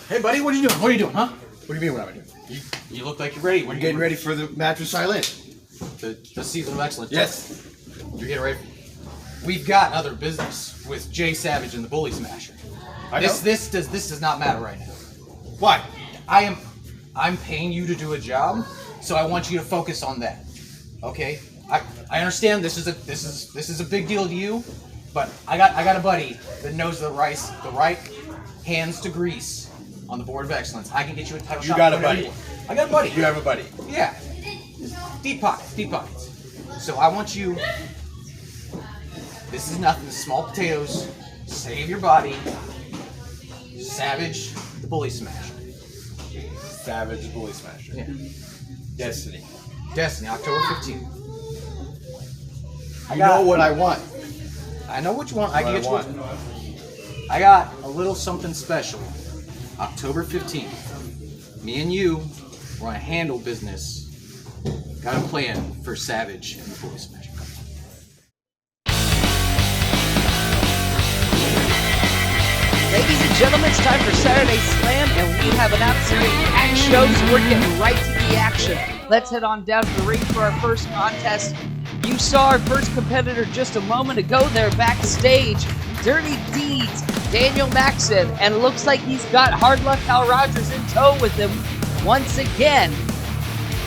Hey, buddy, what are you doing? What are you doing, huh? What do you mean what am I doing? You look like you're ready. We're getting ready for the match with Shylynn. The season of excellence. Yes. You're getting ready. We've got other business with Jay Savage and the Bully Smasher. This does not matter right now. Why? I'm paying you to do a job, so I want you to focus on that. Okay? I understand this is a big deal to you, but I got a buddy that knows the right hands to grease on the board of excellence. I can get you a title shot. You got a buddy. I got a buddy. You have a buddy. Yeah. Deep pockets. So I want you. This is nothing. Small potatoes. Save your body. Savage, the Bully Smasher. Savage, the Bully Smasher. Yeah. Destiny, October 15th. You know what I want. I know what you want. I can get you what what I got a little something special. October 15th. Me and you, we're gonna handle business. Got a plan for Savage and the Bully Smasher. Ladies and gentlemen, it's time for Saturday Slam, and we have an absolute packed show, so we're getting right to the action. Let's head on down to the ring for our first contest. You saw our first competitor just a moment ago there backstage. Dirty Deeds, Daniel Maxen, and it looks like he's got Hard Luck Hal Rogers in tow with him once again.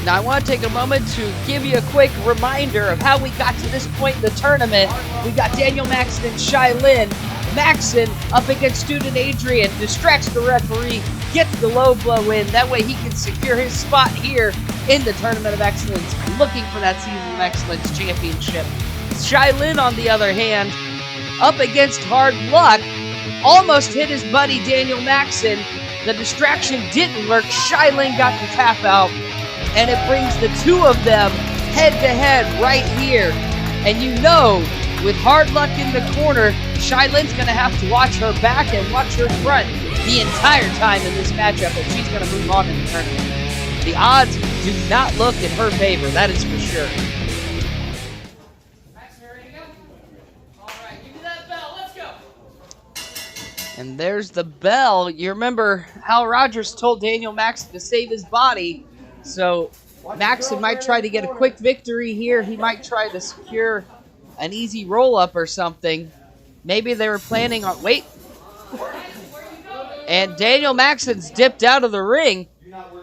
Now I want to take a moment to give you a quick reminder of how we got to this point in the tournament. We got Daniel Maxen and Shylynn. Maxen up against Student Adrian, distracts the referee, gets the low blow in. That way he can secure his spot here in the Tournament of Excellence, looking for that Season of Excellence championship. Shylynn, on the other hand, up against Hard Luck, almost hit his buddy Daniel Maxen. The distraction didn't work. Shylynn got the tap out, and it brings the two of them head-to-head right here. And you know, with Hard Luck in the corner, Shylynn's going to have to watch her back and watch her front the entire time in this matchup, and she's going to move on in the tournament. The odds do not look in her favor, that is for sure. Maxen, ready to go? All right, give me that bell. Let's go. And there's the bell. You remember Hal Rogers told Daniel Maxen to save his body, so Maxen might try to get a quick victory here. He might try to secure an easy roll-up or something. Maybe they were planning on... Wait. And Daniel Maxen's dipped out of the ring. Come on,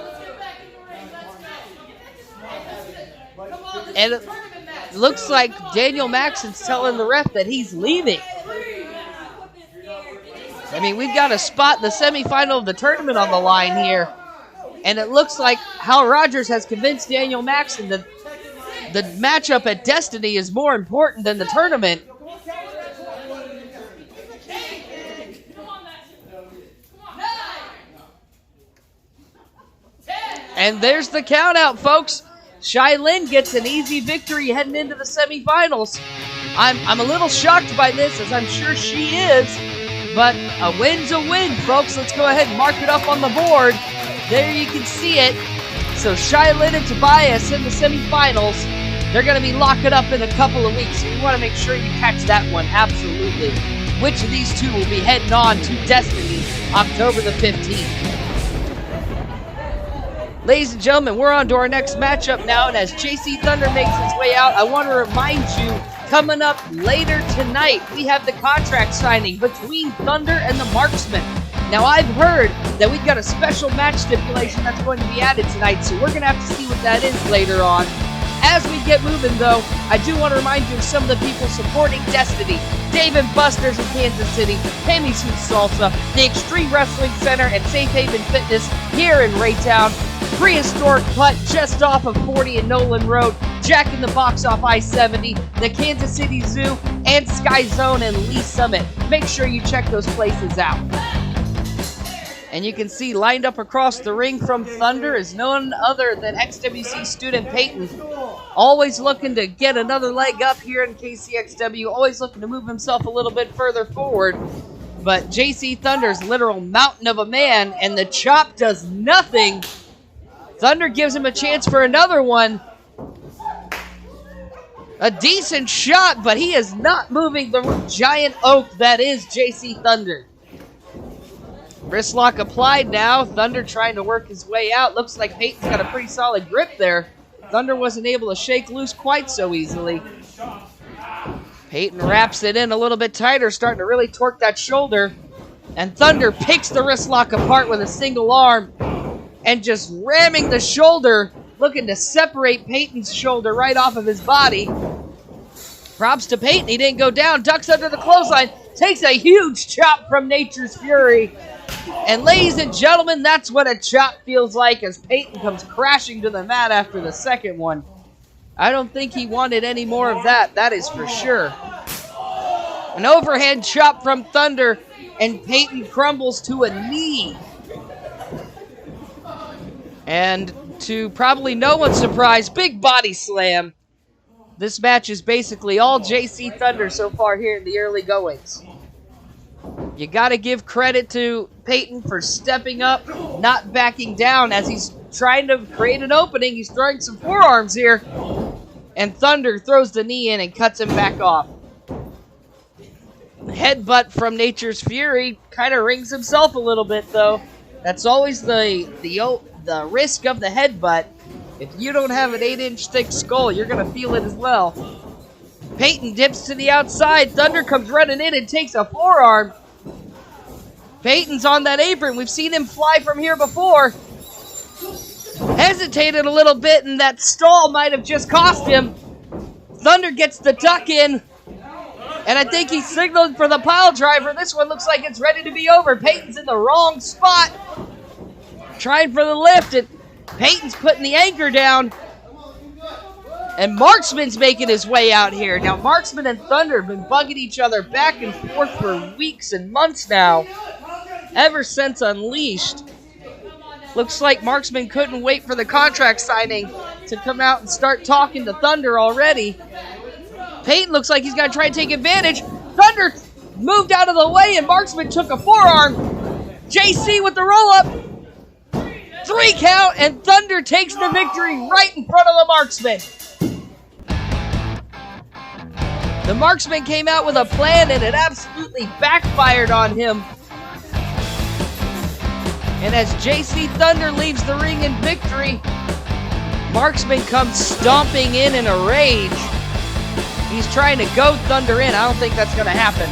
let's get back in the ring. Let's go. Come on, this And is a tournament match. it looks like Daniel Maxen's telling the ref that he's leaving. I mean, we've got a spot in the semifinal of the tournament on the line here. And it looks like Hal Rogers has convinced Daniel Maxen that the matchup at Destiny is more important than the tournament. And there's the count out, folks. Shylynn gets an easy victory heading into the semifinals. I'm a little shocked by this, as I'm sure she is. But a win's a win, folks. Let's go ahead and mark it up on the board. There you can see it. So Shylynn and Tobias in the semifinals. They're going to be locking up in a couple of weeks, so you want to make sure you catch that one, absolutely. Which of these two will be heading on to Destiny October the 15th? Ladies and gentlemen, we're on to our next matchup now, and as JC Thunder makes his way out, I want to remind you, coming up later tonight, we have the contract signing between Thunder and the Marksman. Now, I've heard that we've got a special match stipulation that's going to be added tonight, so we're going to have to see what that is later on. As we get moving, though, I do want to remind you of some of the people supporting Destiny. Dave and Buster's in Kansas City, Pammy's Food Salsa, the Extreme Wrestling Center, and Safe Haven Fitness here in Raytown. Prehistoric Putt just off of 40 and Nolan Road, Jack in the Box off I-70, the Kansas City Zoo, and Sky Zone and Lee Summit. Make sure you check those places out. And you can see lined up across the ring from Thunder is none other than XWC student Peyton. Always looking to get another leg up here in KCXW, always looking to move himself a little bit further forward. But JC Thunder's literal mountain of a man, and the chop does nothing. Thunder gives him a chance for another one. A decent shot, but he is not moving the giant oak that is JC Thunder. Wrist lock applied now. Thunder trying to work his way out. Looks like Peyton's got a pretty solid grip there. Thunder wasn't able to shake loose quite so easily. Peyton wraps it in a little bit tighter, starting to really torque that shoulder. And Thunder picks the wrist lock apart with a single arm and just ramming the shoulder, looking to separate Peyton's shoulder right off of his body. Props to Peyton, he didn't go down, ducks under the clothesline, takes a huge chop from Nature's Fury. And ladies and gentlemen, that's what a chop feels like as Peyton comes crashing to the mat after the second one. I don't think he wanted any more of that, that is for sure. An overhand chop from Thunder, and Peyton crumbles to a knee. And to probably no one's surprise, big body slam. This match is basically all JC Thunder so far here in the early goings. You got to give credit to Peyton for stepping up, not backing down as he's trying to create an opening. He's throwing some forearms here. And Thunder throws the knee in and cuts him back off. Headbutt from Nature's Fury kind of rings himself a little bit, though. That's always the risk of the headbutt. If you don't have an 8-inch thick skull, you're going to feel it as well. Peyton dips to the outside. Thunder comes running in and takes a forearm. Peyton's on that apron. We've seen him fly from here before. Hesitated a little bit, and that stall might have just cost him. Thunder gets the duck in. And I think he signaled for the pile driver. This one looks like it's ready to be over. Peyton's in the wrong spot. Trying for the lift. And Peyton's putting the anchor down. And Marksman's making his way out here. Now, Marksman and Thunder have been bugging each other back and forth for weeks and months now. Ever since Unleashed. Looks like Marksman couldn't wait for the contract signing to come out and start talking to Thunder already. Peyton looks like he's going to try and take advantage. Thunder moved out of the way, and Marksman took a forearm. JC with the roll-up. 3 count, and Thunder takes the victory right in front of the Marksman. The Marksman came out with a plan, and it absolutely backfired on him. And as JC Thunder leaves the ring in victory, Marksman comes stomping in a rage. He's trying to goad Thunder in. I don't think that's going to happen.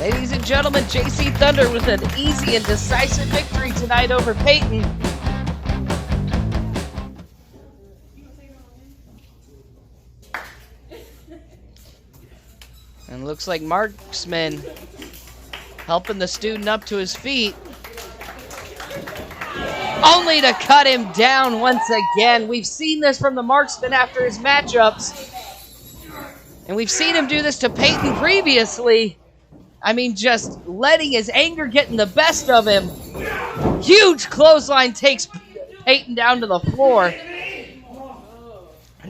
Ladies and gentlemen, JC Thunder with an easy and decisive victory tonight over Peyton. And looks like Marksman helping the student up to his feet. Only to cut him down once again. We've seen this from the Marksman after his matchups. And we've seen him do this to Peyton previously. I mean, just letting his anger get in the best of him. Huge clothesline takes Peyton down to the floor.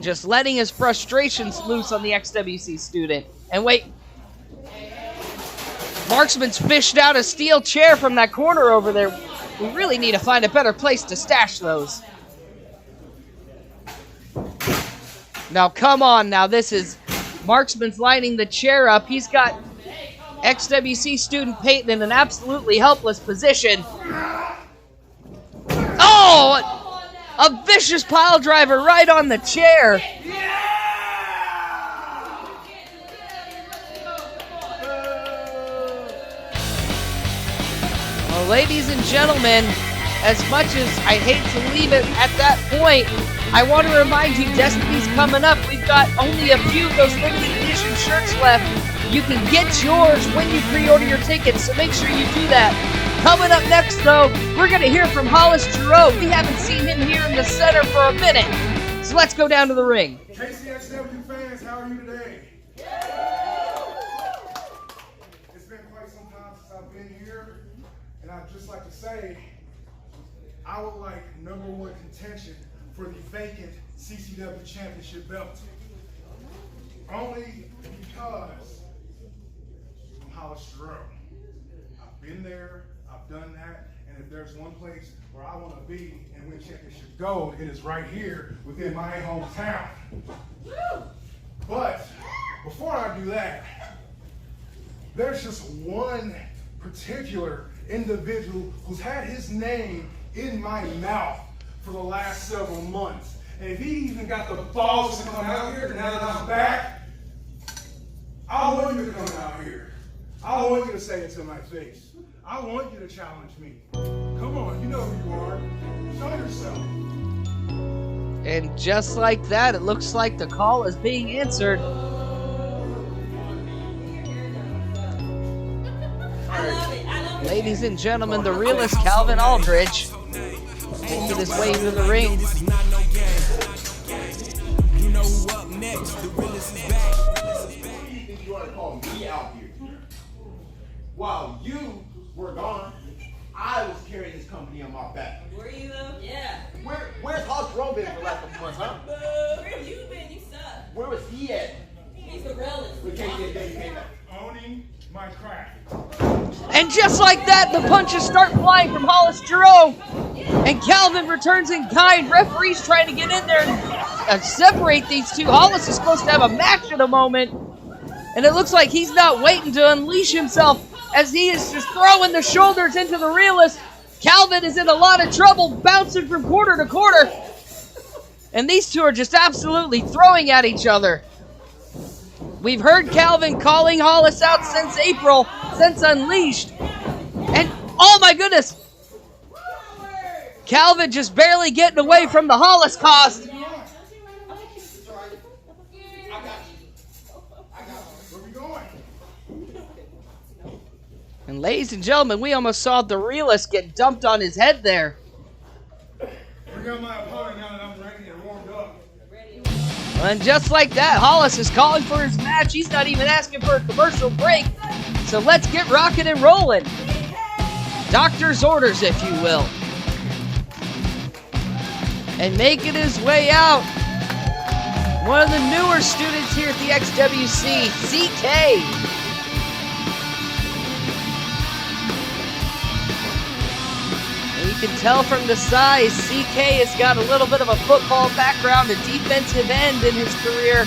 Just letting his frustrations loose on the XWC student. And wait. Marksman's fished out a steel chair from that corner over there. We really need to find a better place to stash those. Now, come on now. This is Marksman's lining the chair up. He's got XWC student Peyton in an absolutely helpless position. Oh! A vicious pile driver right on the chair. Well, ladies and gentlemen, as much as I hate to leave it at that point, I want to remind you, Destiny's coming up. We've got only a few of those limited edition shirts left. You can get yours when you pre-order your tickets, so make sure you do that. Coming up next, though, we're going to hear from Hollis Giroux. We haven't seen him here in the center for a minute. So let's go down to the ring. KCXW fans, how are you today? It's been quite some time since I've been here, and I'd just like to say, I would like #1 contention for the vacant CCW championship belt. Only because I'm Hollis Giroux. I've been there, I've done that, and And if there's one place where I want to be and win championship gold, it is right here within my hometown. But before I do that, there's just one particular individual who's had his name in my mouth for the last several months. And if he even got the balls to come out here now that I'm back, I want you to come out here. I want you to say it to my face. I want you to challenge me. Come on, you know who you are. Show yourself. And just like that, it looks like the call is being answered. Ladies and gentlemen, the realist Calvin Aldridge making his way into the ring. You know who up next? The realist is back. You think you want to call me out here? While you were gone, I was carrying this company on my back. Were you though? Yeah. Where's Hollis been for the last couple months, huh? Where have you been? You suck. Where was he at? He's the realest. With KCXW? Owning my craft. And just like that, the punches start flying from Hollis Giroux. And Calvin returns in kind. Referee's trying to get in there and separate these two. Hollis is supposed to have a match in a moment. And it looks like he's not waiting to unleash himself as he is just throwing the shoulders into the realist. Calvin is in a lot of trouble, bouncing from quarter to quarter. And these two are just absolutely throwing at each other. We've heard Calvin calling Hollis out since April, since Unleashed. And, oh my goodness, Calvin just barely getting away from the Hollis cost. And ladies and gentlemen, we almost saw the realist get dumped on his head there. Bring out my opponent now that I'm ready and warmed up. And just like that, Hollis is calling for his match. He's not even asking for a commercial break. So let's get rocking and rolling. Doctor's orders, if you will. And making his way out, one of the newer students here at the XWC, CK. And you can tell from the size, CK has got a little bit of a football background, a defensive end in his career.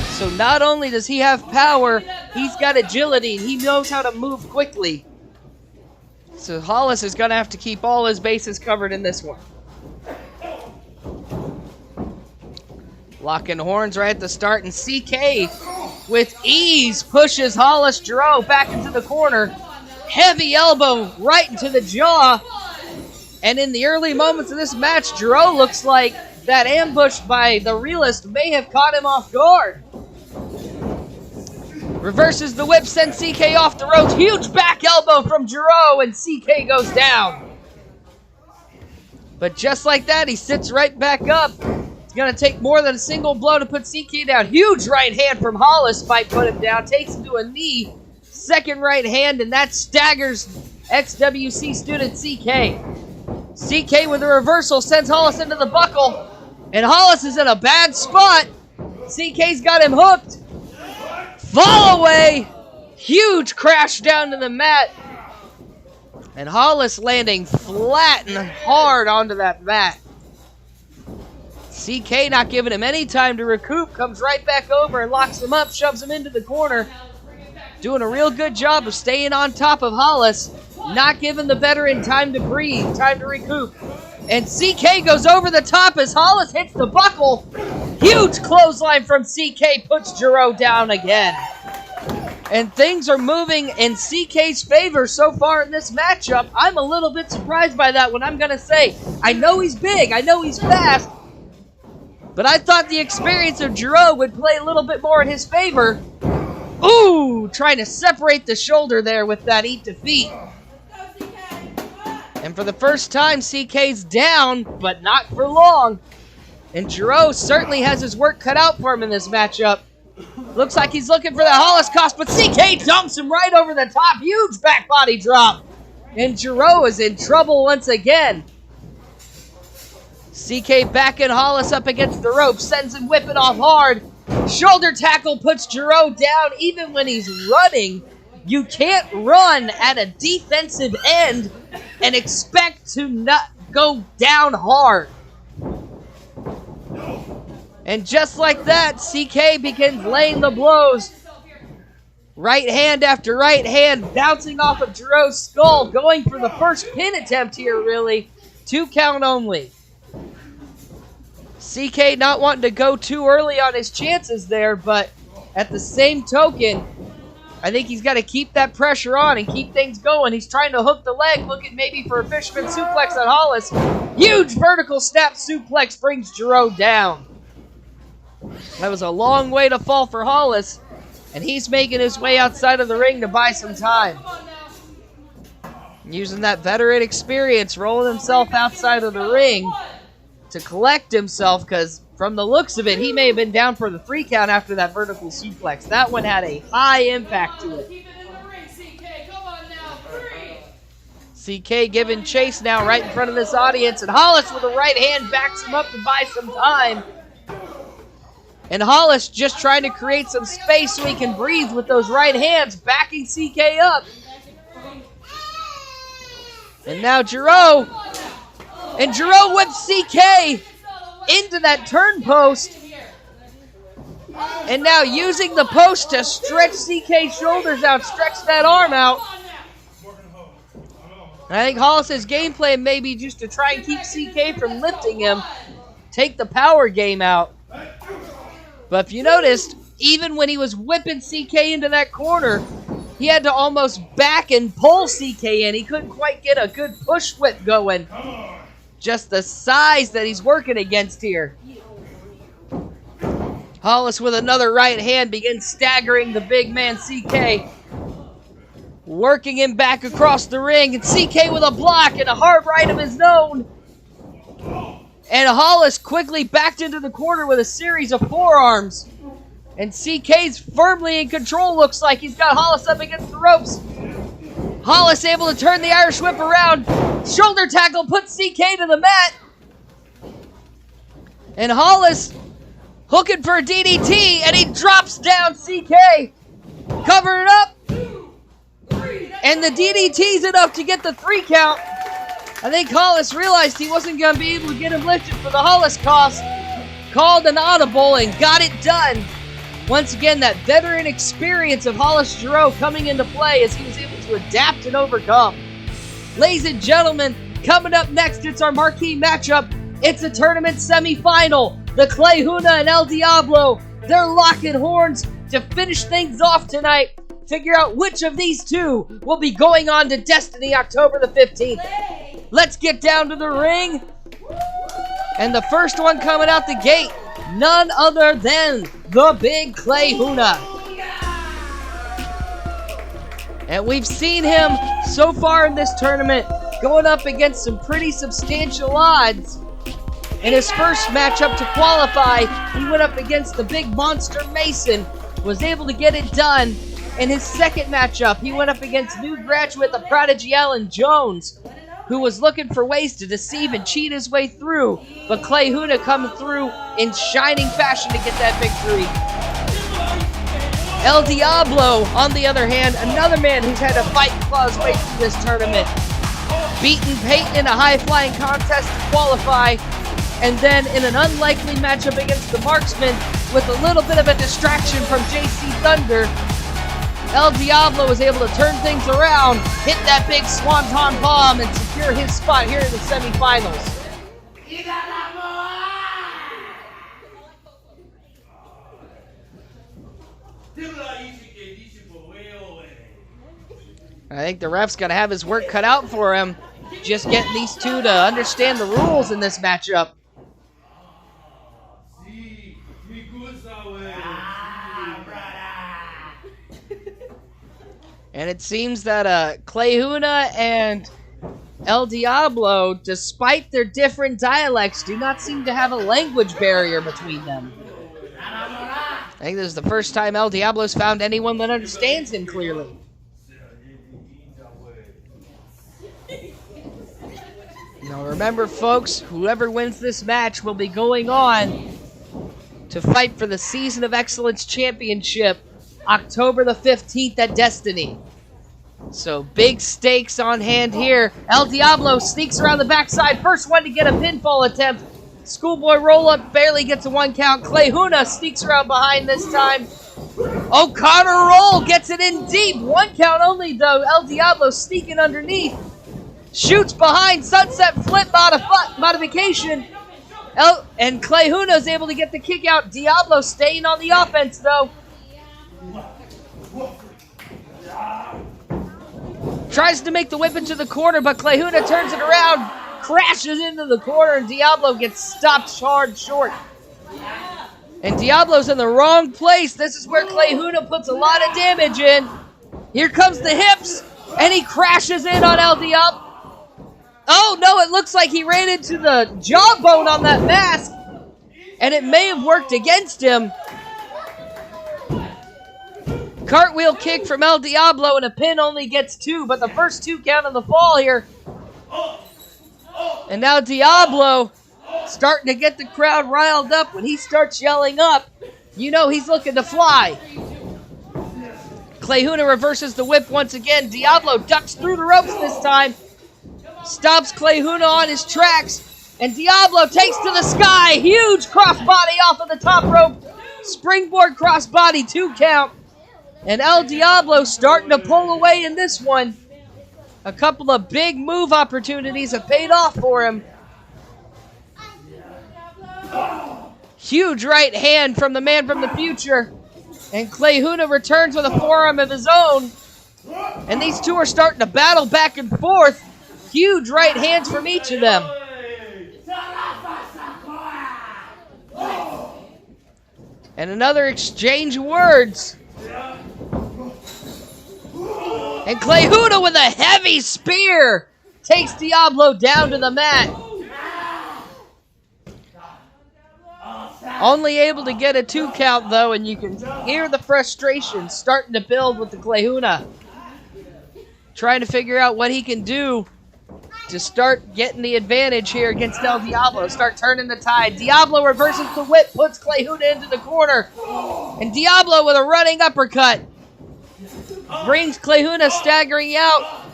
So not only does he have power, he's got agility. He knows how to move quickly. So Hollis is going to have to keep all his bases covered in this one. Locking horns right at the start, and CK with ease pushes Hollis Giroux back into the corner. Heavy elbow right into the jaw. And in the early moments of this match, Giroux looks like that ambush by the realist may have caught him off guard. Reverses the whip, sends CK off the ropes. Huge back elbow from Giroux, and CK goes down. But just like that, he sits right back up. It's going to take more than a single blow to put CK down. Huge right hand from Hollis might put him down. Takes him to a knee. Second right hand, and that staggers XWC student CK. CK with a reversal sends Hollis into the buckle. And Hollis is in a bad spot. CK's got him hooked. Fall away. Huge crash down to the mat. And Hollis landing flat and hard onto that mat. CK not giving him any time to recoup. Comes right back over and locks him up. Shoves him into the corner. Doing a real good job of staying on top of Hollis. Not giving the veteran time to breathe. Time to recoup. And CK goes over the top as Hollis hits the buckle. Huge clothesline from CK puts Giroux down again. And things are moving in CK's favor so far in this matchup. I'm a little bit surprised by that one, I'm going to say. I know he's big. I know he's fast. But I thought the experience of Giroux would play a little bit more in his favor. Ooh, trying to separate the shoulder there with that eat defeat. And for the first time, CK's down, but not for long. And Giroux certainly has his work cut out for him in this matchup. Looks like he's looking for the Hollis cost, but CK dumps him right over the top. Huge back body drop. And Giroux is in trouble once again. CK backing Hollis up against the rope, sends him whipping off hard. Shoulder tackle puts Giroux down even when he's running. You can't run at a defensive end and expect to not go down hard. And just like that, CK begins laying the blows. Right hand after right hand, bouncing off of Giroux's skull, going for the first pin attempt here, really. 2 count only. CK not wanting to go too early on his chances there, but at the same token, I think he's got to keep that pressure on and keep things going. He's trying to hook the leg, looking maybe for a fisherman suplex on Hollis. Huge vertical snap suplex brings Giroux down. That was a long way to fall for Hollis, and he's making his way outside of the ring to buy some time. Using that veteran experience, rolling himself outside of the ring to collect himself, because from the looks of it, he may have been down for the 3 count after that vertical suplex. That one had a high impact to it. Keep it in the ring, CK. Come on now. 3. CK giving chase now right in front of this audience, and Hollis with a right hand backs him up to buy some time. And Hollis just trying to create some space so he can breathe with those right hands, backing CK up. And now Giroux. And Giroux whips CK into that turn post. And now using the post to stretch CK's shoulders out, stretch that arm out. And I think Hollis' game plan may be just to try and keep CK from lifting him, take the power game out. But if you noticed, even when he was whipping CK into that corner, he had to almost back and pull CK in. He couldn't quite get a good push whip going. Just the size that he's working against here. Hollis with another right hand begins staggering the big man CK. Working him back across the ring. And CK with a block and a hard right of his own. And Hollis quickly backed into the corner with a series of forearms. And CK's firmly in control, looks like. He's got Hollis up against the ropes. Hollis able to turn the Irish whip around. Shoulder tackle puts CK to the mat. And Hollis hooking for a DDT, and he drops down CK. Cover it up. And the DDT's enough to get the 3 count. I think Hollis realized he wasn't going to be able to get him lifted for the Hollis cost. Called an audible and got it done. Once again, that veteran experience of Hollis Giroux coming into play as he was able to adapt and overcome. Ladies and gentlemen, coming up next, it's our marquee matchup. It's a tournament semifinal. The Clayhuna El Diablo, they're locking horns to finish things off tonight. Figure out which of these two will be going on to Destiny October the 15th. Let's get down to the ring. And the first one coming out the gate, none other than the big Clayhuna. And we've seen him so far in this tournament going up against some pretty substantial odds. In his first matchup to qualify, he went up against the big monster Mason, was able to get it done. In his second matchup, he went up against new graduate, the prodigy Alan Jones, who was looking for ways to deceive and cheat his way through, but Clayhuna coming through in shining fashion to get that victory. El Diablo, on the other hand, another man who's had to fight and claw his way through this tournament. Beating Peyton in a high-flying contest to qualify, and then in an unlikely matchup against the Marksman, with a little bit of a distraction from JC Thunder, El Diablo was able to turn things around, hit that big swanton bomb, and secure his spot here in the semifinals. I think the ref's going to have his work cut out for him, just getting these two to understand the rules in this matchup. And it seems that Clayhuna and El Diablo, despite their different dialects, do not seem to have a language barrier between them. I think this is the first time El Diablo's found anyone that understands him clearly. Now remember, folks, whoever wins this match will be going on to fight for the Season of Excellence Championship October the 15th at Destiny. So big stakes on hand here. El Diablo sneaks around the backside. First one to get a pinfall attempt. Schoolboy roll-up barely gets a 1 count. Clayhuna sneaks around behind this time. O'Connor roll gets it in deep. 1 count only though. El Diablo sneaking underneath. Shoots behind. Sunset flip modification. And Clayhuna is able to get the kick out. Diablo staying on the offense though. Tries to make the whip into the corner, but Clayhuna turns it around, crashes into the corner, and Diablo gets stopped hard short. And Diablo's in the wrong place. This is where Clayhuna puts a lot of damage in. Here comes the hips, and he crashes in on El Diablo. Oh no, it looks like he ran into the jawbone on that mask, and it may have worked against him. Cartwheel kick from El Diablo, and a pin only gets 2, but the first 2 count on the fall here. And now Diablo starting to get the crowd riled up. When he starts yelling up, you know he's looking to fly. Clayhuna reverses the whip once again. Diablo ducks through the ropes this time. Stops Clayhuna on his tracks. And Diablo takes to the sky. Huge crossbody off of the top rope. Springboard crossbody, 2 count. And El Diablo starting to pull away in this one. A couple of big move opportunities have paid off for him. Huge right hand from the man from the future. And Clayhuna returns with a forearm of his own. And these two are starting to battle back and forth. Huge right hands from each of them. And another exchange of words. And Clayhuna with a heavy spear takes Diablo down to the mat. Only able to get a 2 count though, and you can hear the frustration starting to build with the Clayhuna. Trying to figure out what he can do to start getting the advantage here against El Diablo. Start turning the tide. Diablo reverses the whip, puts Clayhuna into the corner. And Diablo with a running uppercut brings Clayhuna staggering out.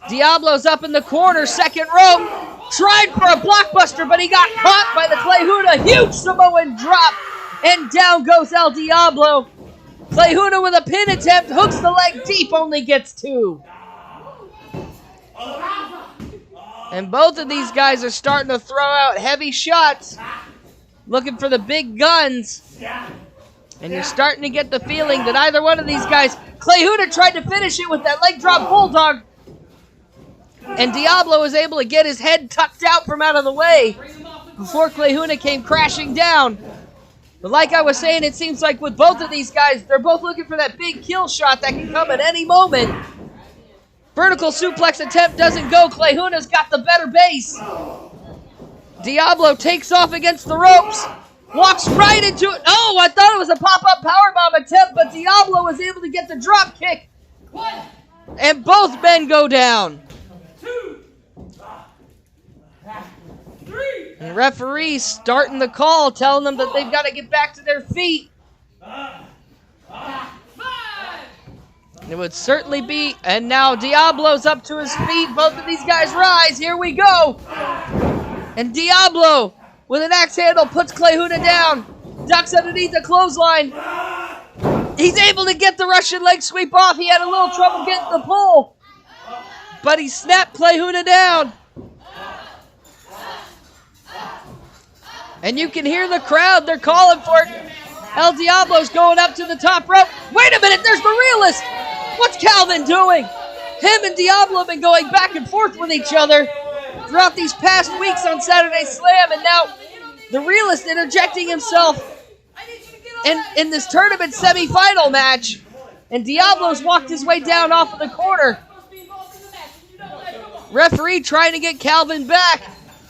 Diablo's up in the corner, second rope. Tried for a blockbuster, but he got caught by the Clayhuna. Huge Samoan drop. And down goes El Diablo. Clayhuna with a pin attempt. Hooks the leg deep, only gets 2. And both of these guys are starting to throw out heavy shots. Looking for the big guns. And you're starting to get the feeling that either one of these guys... Clayhuna tried to finish it with that leg drop bulldog. And Diablo was able to get his head tucked out from out of the way before Clayhuna came crashing down. But like I was saying, it seems like with both of these guys, they're both looking for that big kill shot that can come at any moment. Vertical suplex attempt doesn't go. Clayhuna's got the better base. Diablo takes off against the ropes. Walks right into it. Oh, I thought it was a pop-up powerbomb attempt, but Diablo was able to get the drop kick. And both men go down. 2, 3. And referees starting the call, telling them that they've got to get back to their feet. 5. It would certainly be, and now Diablo's up to his feet. Both of these guys rise. Here we go. And Diablo, with an axe handle, puts Clayhuna down. Ducks underneath the clothesline. He's able to get the Russian leg sweep off. He had a little trouble getting the pull. But he snapped Clayhuna down. And you can hear the crowd. They're calling for it. El Diablo's going up to the top rope. Wait a minute, there's the realist. What's Calvin doing? Him and Diablo have been going back and forth with each other throughout these past weeks on Saturday Slam, and now the realist interjecting himself in this tournament semifinal match. And Diablo's walked his way down off of the corner. Referee trying to get Calvin back.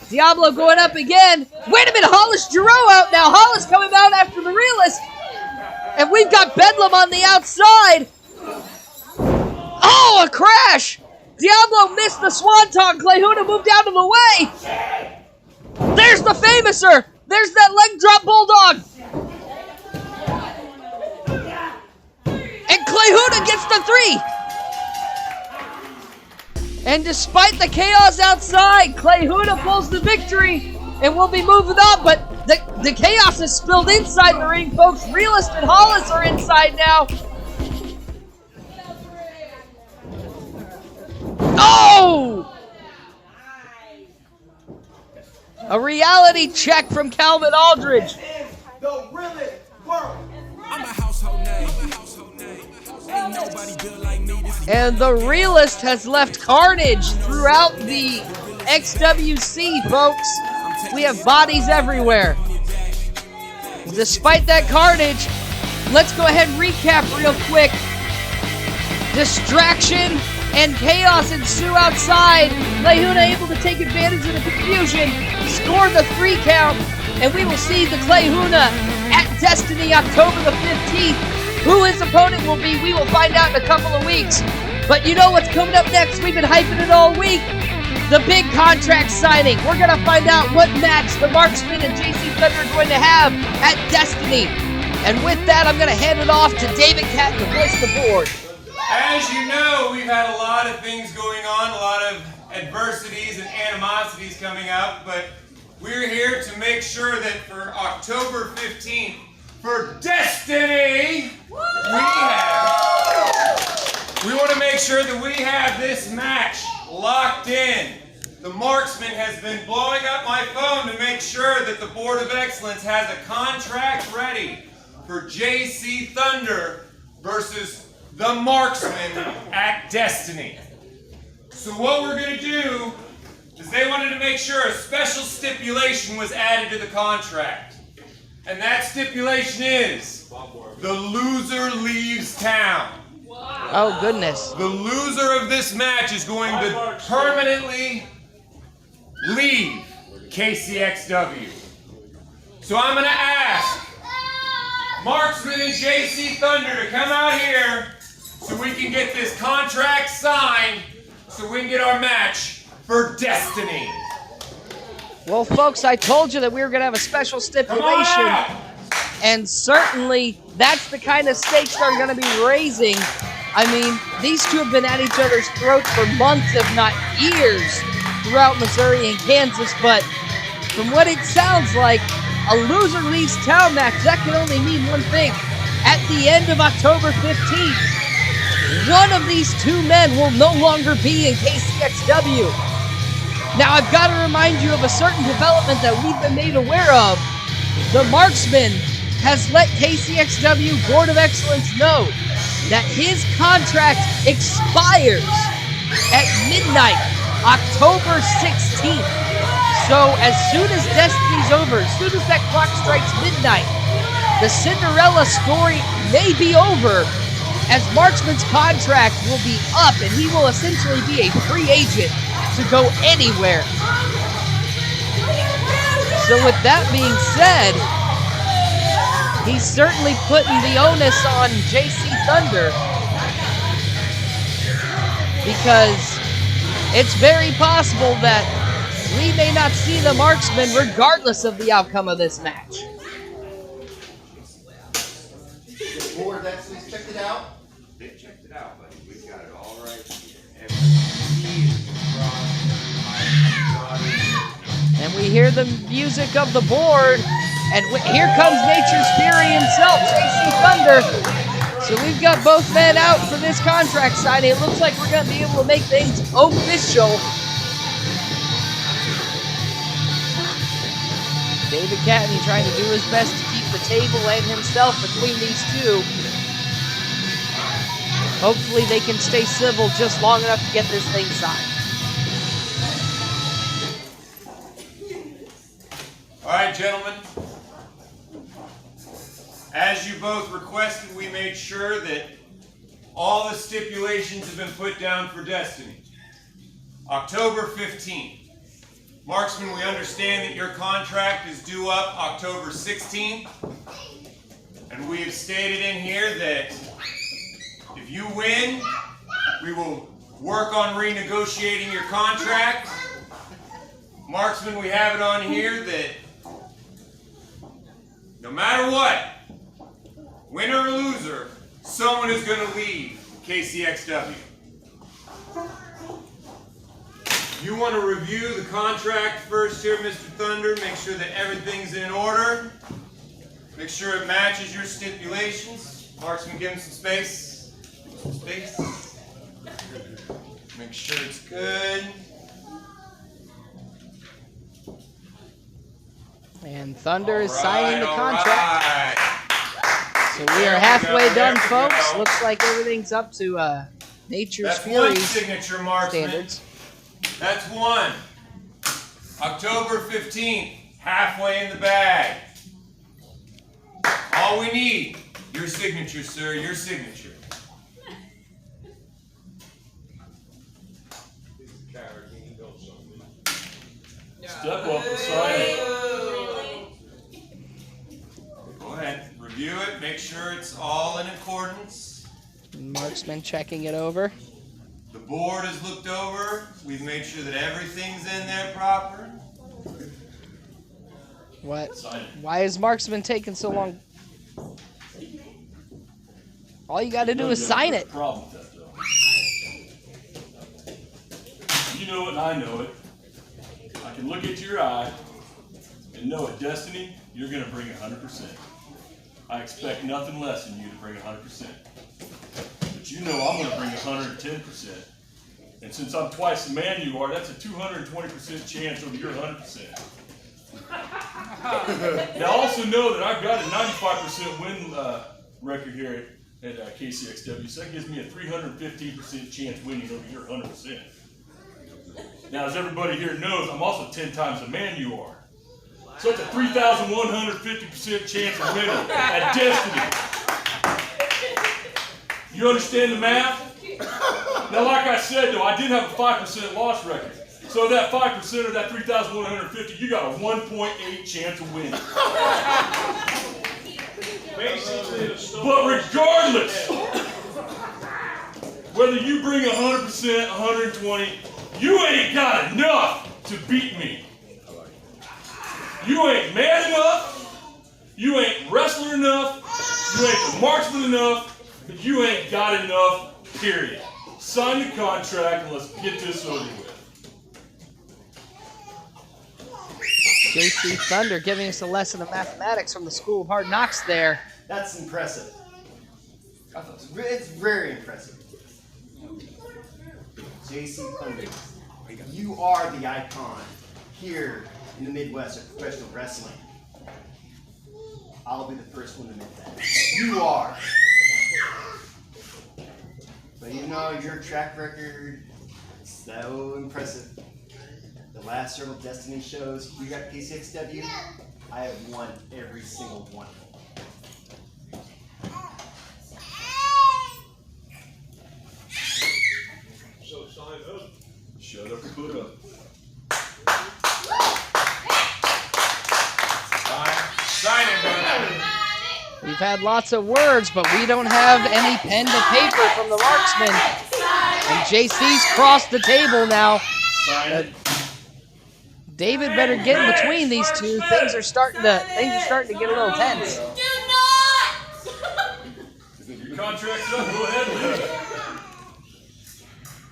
Diablo going up again. Wait a minute, Hollis Giroux out now. Hollis coming out after the realist. And we've got Bedlam on the outside. Oh, a crash. Diablo missed the swanton. Clayhuna moved out of the way. There's the famouser. There's that leg drop bulldog. And Clayhuna gets the 3. And despite the chaos outside, Clayhuna pulls the victory, and we'll be moving on, but the chaos is spilled inside the ring, folks. Realist and Hollis are inside now. Oh! A reality check from Calvin Aldridge. The realest world. I'm a household name. Ain't nobody built like me. And the Realist has left carnage throughout the XWC, folks. We have bodies everywhere. Despite that carnage, let's go ahead and recap real quick. Distraction and chaos ensue outside. Clayhuna able to take advantage of the confusion, score the 3 count, and we will see the Clayhuna at Destiny October the 15th. Who his opponent will be, we will find out in a couple of weeks. But you know what's coming up next? We've been hyping it all week. The big contract signing. We're going to find out what match the Marksman and JC Thunder are going to have at Destiny. And with that, I'm going to hand it off to David Catton, the voice of the board. As you know, we've had a lot of things going on, a lot of adversities and animosities coming up, but we're here to make sure that for October 15th, for Destiny, we want to make sure that we have this match locked in. The Marksman has been blowing up my phone to make sure that the Board of Excellence has a contract ready for JC Thunder versus the Marksman at Destiny. So what we're going to do is they wanted to make sure a special stipulation was added to the contract. And that stipulation is the loser leaves town. Oh, goodness. The loser of this match is going to permanently leave KCXW. So I'm going to ask Marksman and JC Thunder to come out here so we can get this contract signed so we can get our match for Destiny. Well, folks, I told you that we were going to have a special stipulation. And certainly, that's the kind of stakes they're going to be raising. I mean, these two have been at each other's throats for months, if not years, throughout Missouri and Kansas. But from what it sounds like, a loser leaves town match, that can only mean one thing. At the end of October 15th, one of these two men will no longer be in KCXW. Now, I've got to remind you of a certain development that we've been made aware of. The Marksman has let KCXW Board of Excellence know that his contract expires at midnight, October 16th. So as soon as Destiny's over, as soon as that clock strikes midnight, the Cinderella story may be over, as Marksman's contract will be up and he will essentially be a free agent to go anywhere. So with that being said, he's certainly putting the onus on JC Thunder, because it's very possible that we may not see the Marksman regardless of the outcome of this match. The Board of Excellence checked it out. They checked it out, buddy. We've got it all right here. Every key is crossed. And we hear the music of the board, and here comes Nature's Fury himself, JC Thunder. So we've got both men out for this contract signing. It looks like we're going to be able to make things official. David Catton trying to do his best to keep the table and himself between these two. Hopefully they can stay civil just long enough to get this thing signed. All right, gentlemen. As you both requested, we made sure that all the stipulations have been put down for Destiny. October 15th. Marksman, we understand that your contract is due up October 16th. And we have stated in here that if you win, we will work on renegotiating your contract. Marksman, we have it on here that no matter what, winner or loser, someone is going to leave KCXW. You want to review the contract first here, Mr. Thunder. Make sure that everything's in order. Make sure it matches your stipulations. Marksman, give him some space. Some space. Make sure it's good. And Thunder is All right, signing the all contract. right. So we are halfway done, folks. Looks like everything's up to Nature's That's one Fury's signature, Marksman. standards. That's one. October 15th, halfway in the bag. All we need, your signature, sir, your signature. Step up and sign it. Go ahead, review it, make sure it's all in accordance. Marksman checking it over. The board is looked over. We've made sure that everything's in there proper. What? Sign it. Why is Marksman taking so long? All you got to do is sign it. Problem with that, though. You know it and I know it. I can look at your eye and know at Destiny, you're going to bring 100%. I expect nothing less than you to bring 100%. But you know I'm going to bring 110%. And since I'm twice the man you are, that's a 220% chance over your 100%. Now also know that I've got a 95% win record here at KCXW, so that gives me a 315% chance winning over your 100%. Now, as everybody here knows, I'm also 10 times the man you are. So it's a 3,150% chance of winning at Destiny. You understand the math? Now, like I said, though, I did have a 5% loss record. So that 5% of that 3,150, you got a 1.8 chance of winning. But regardless, whether you bring 100%, 120, you ain't got enough to beat me. You ain't man enough, you ain't wrestler enough, you ain't the marksman enough, you ain't got enough, period. Sign the contract and let's get this over with. JC Thunder giving us a lesson of mathematics from the School of Hard Knocks there. That's impressive. It's very impressive. JC Thunder, you are the icon here in the Midwest of professional wrestling. I'll be the first one to admit that. You are. But you know, your track record is so impressive. The last several Destiny shows you got KCXW, I have won every single one. So sign up. Shut up and put up. Sign it, brother. We've had lots of words, but we don't have any pen to paper from the marksman. And JC's crossed the table now. Sign it. David better get in between these two. Things are starting to get a little tense. Do not! Your contract's up. Go ahead and leave.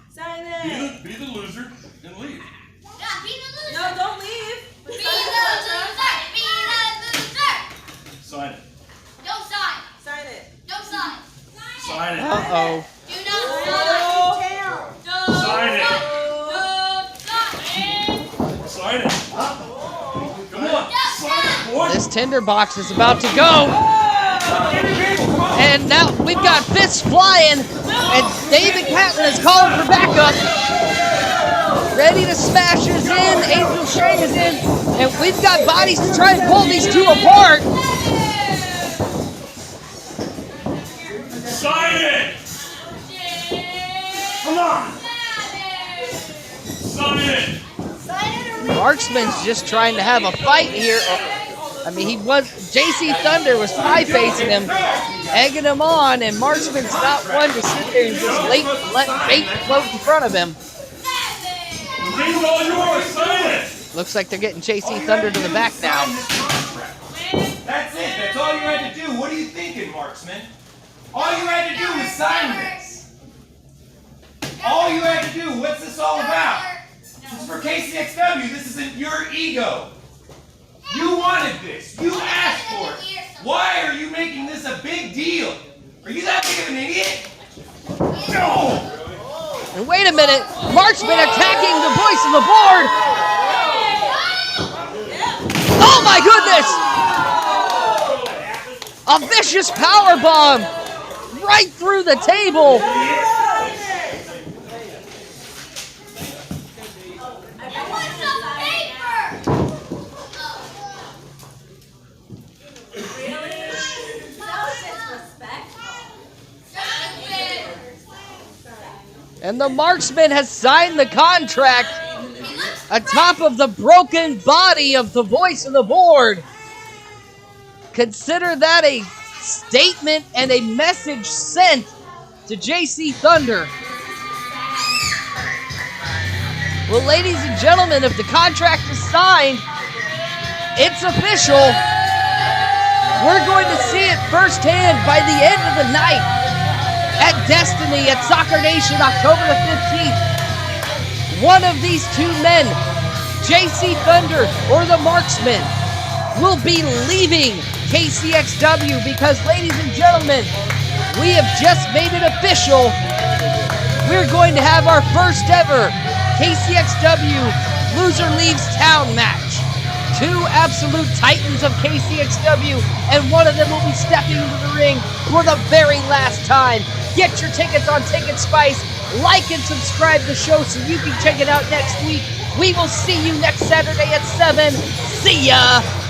Sign it. Be the loser and leave. Yeah, be the loser. No, don't leave. Be the loser. Be the loser. Sign it. Don't sign. Sign it. Don't sign. Sign it. Uh-oh. Do not sign. Sign it. Sign it. Come on. Sign it, boy. This tinderbox is about to go. And now we've got fists flying. And David Catlin is calling for backup. Ready to smash us in. Angel Shai is in. And we've got bodies to try and pull these two apart. Sign it. Come on. Sign it. Marksman's just trying to have a fight here. I mean, JC Thunder was pie-facing him, egging him on, and Marksman's not one to sit there and just let bait float in front of him. He's all yours. Sign it. Looks like they're getting JC Thunder to the back now. That's it. That's all you had to do. What are you thinking, Marksman? All you had to do was sign this. All you had to do. What's this all about? This is for KCXW. This isn't your ego. You wanted this. You asked for it. Why are you making this a big deal? Are you that big of an idiot? No! And wait a minute, Marksman attacking the voice of the board. Oh my goodness! A vicious power bomb right through the table. And the Marksman has signed the contract atop of the broken body of the voice of the board. Consider that a statement and a message sent to JC Thunder. Well, ladies and gentlemen, if the contract is signed, it's official. We're going to see it firsthand by the end of the night at Destiny at Soccer Nation, October the 15th. One of these two men, JC Thunder or the Marksman, will be leaving KCXW because, ladies and gentlemen, we have just made it official. We're going to have our first ever KCXW Loser Leaves Town match. Two absolute titans of KCXW, and one of them will be stepping into the ring for the very last time. Get your tickets on Ticket Spice. Like and subscribe to the show so you can check it out next week. We will see you next Saturday at 7. See ya!